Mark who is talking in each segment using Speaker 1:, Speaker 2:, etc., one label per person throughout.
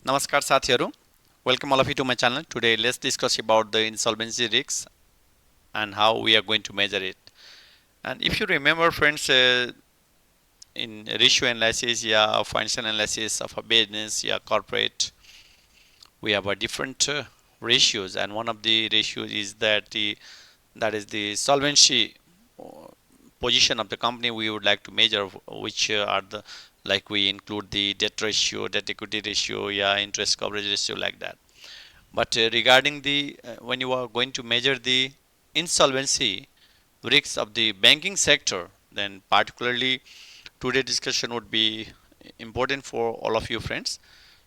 Speaker 1: Namaskar Sathiyaru. Welcome all of you to my channel. Today let's discuss about the insolvency risks and how we are going to measure it. And if you remember friends, in ratio analysis, yeah, financial analysis of a business, yeah, corporate, we have a different ratios, and one of the ratios is that is the solvency uh, position of the company we would like to measure, which are the like we include the debt ratio, debt equity ratio, yeah, interest coverage ratio, like that. But regarding the when you are going to measure the insolvency risks of the banking sector, then particularly today discussion would be important for all of you friends.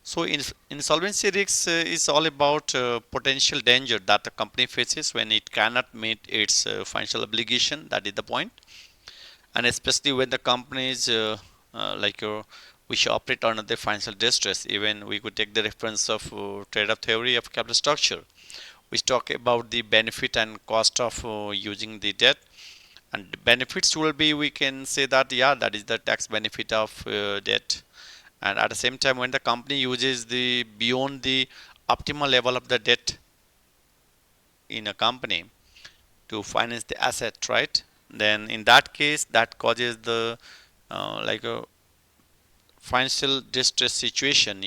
Speaker 1: So insolvency risks is all about potential danger that the company faces when it cannot meet its financial obligation. That is the point, and especially when the companies like your which operate under the financial distress. Even we could take the reference of trade-off theory of capital structure, which talk about the benefit and cost of using the debt. And benefits will be, we can say that, yeah, that is the tax benefit of debt. And at the same time, when the company uses the beyond the optimal level of the debt in a company to finance the asset, right, then in that case that causes the like a financial distress situation.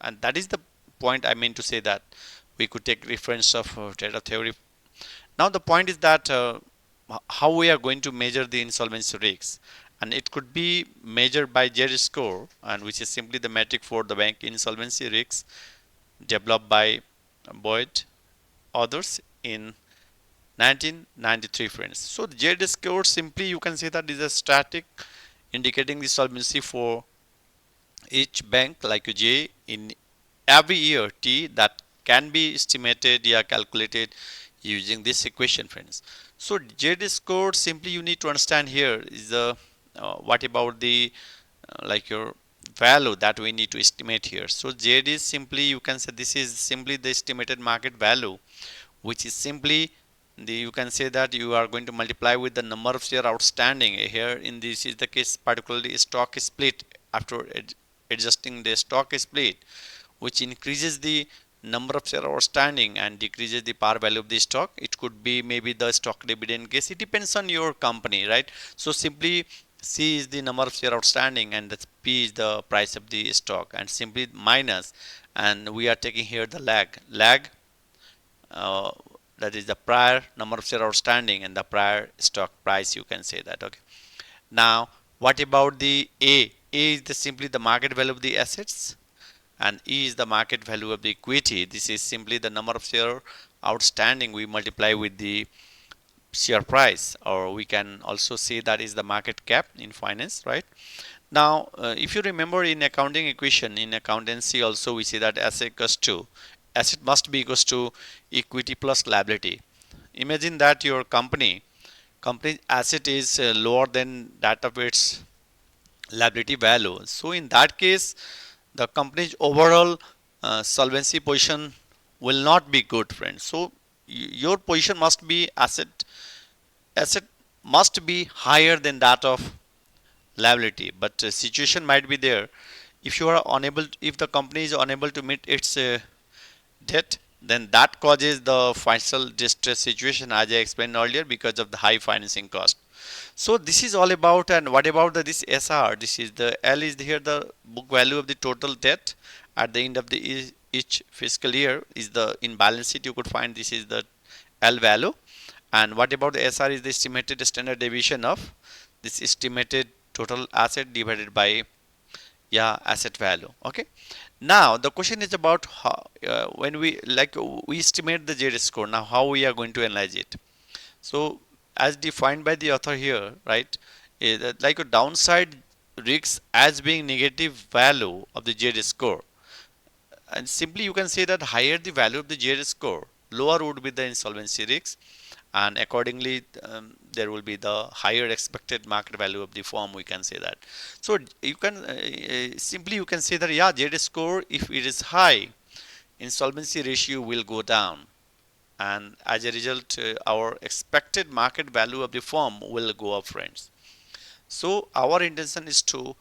Speaker 1: And that is the point I mean to say, that we could take reference of data theory. Now the point is that how we are going to measure the insolvency risks, and it could be measured by Z score, and which is simply the metric for the bank insolvency risks developed by Boyd others in 1993 friends. So the Z score, simply you can say that is a static indicating the solvency for each bank like J in every year T that can be estimated, yeah, calculated using this equation friends. So Z score, simply you need to understand here is the what about the like your value that we need to estimate here. So Z is simply, you can say this is simply the estimated market value, which is simply the, you can say that you are going to multiply with the number of share outstanding. Here in this is the case particularly stock split, after adjusting the stock split, which increases the number of share outstanding and decreases the par value of the stock. It could be maybe the stock dividend case, it depends on your company, right? So simply C is the number of share outstanding and the P is the price of the stock, and simply minus, and we are taking here the lag uh, that is the prior number of share outstanding and the prior stock price, you can say that. Okay, now what about the A is the simply the market value of the assets, and E is the market value of the equity. This is simply the number of share outstanding we multiply with the share price, or we can also say that is the market cap in finance, right? Now if you remember in accounting equation in accountancy also, we say that asset must be equals to equity plus liability. Imagine that your company asset is lower than that of its liability value. So in that case, the company's overall solvency position will not be good, friends. So your position must be asset must be higher than that of liability. But situation might be there, if you are unable, if the company is unable to meet its debt, then that causes the financial distress situation, as I explained earlier, because of the high financing cost. So this is all about. And what about this SR? This is the L is here the book value of the total debt at the end of the each fiscal year, is the in balance sheet you could find this is the L value. And what about the SR is the estimated standard deviation of this estimated total asset divided by, yeah, asset value. Okay, now the question is about how, when we like we estimate the Z score, now how we are going to analyze it. So as defined by the author here, right, is that like a downside risks as being negative value of the Z score, and simply you can say that higher the value of the Z score, lower would be the insolvency risk, and accordingly there will be the higher expected market value of the firm, we can say that. So you can simply you can say that, yeah, Z score, if it is high, insolvency ratio will go down, and as a result our expected market value of the firm will go up, friends. So our intention is to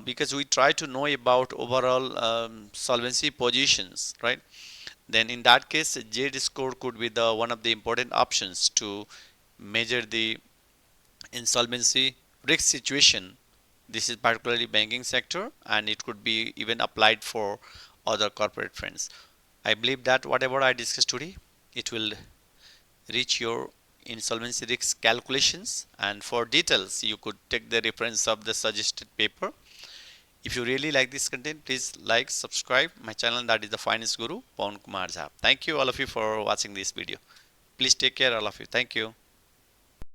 Speaker 1: because we try to know about overall solvency positions, right? Then in that case, J score could be the one of the important options to measure the insolvency risk situation. This is particularly banking sector, and it could be even applied for other corporate friends. I believe that whatever I discussed today, it will reach your insolvency risk calculations, and for details you could take the reference of the suggested paper. If you really like this content, please like, subscribe my channel, that is the Finance Guru, Pawan Kumar Jha. Thank you all of you for watching this video. Please take care all of you. Thank you.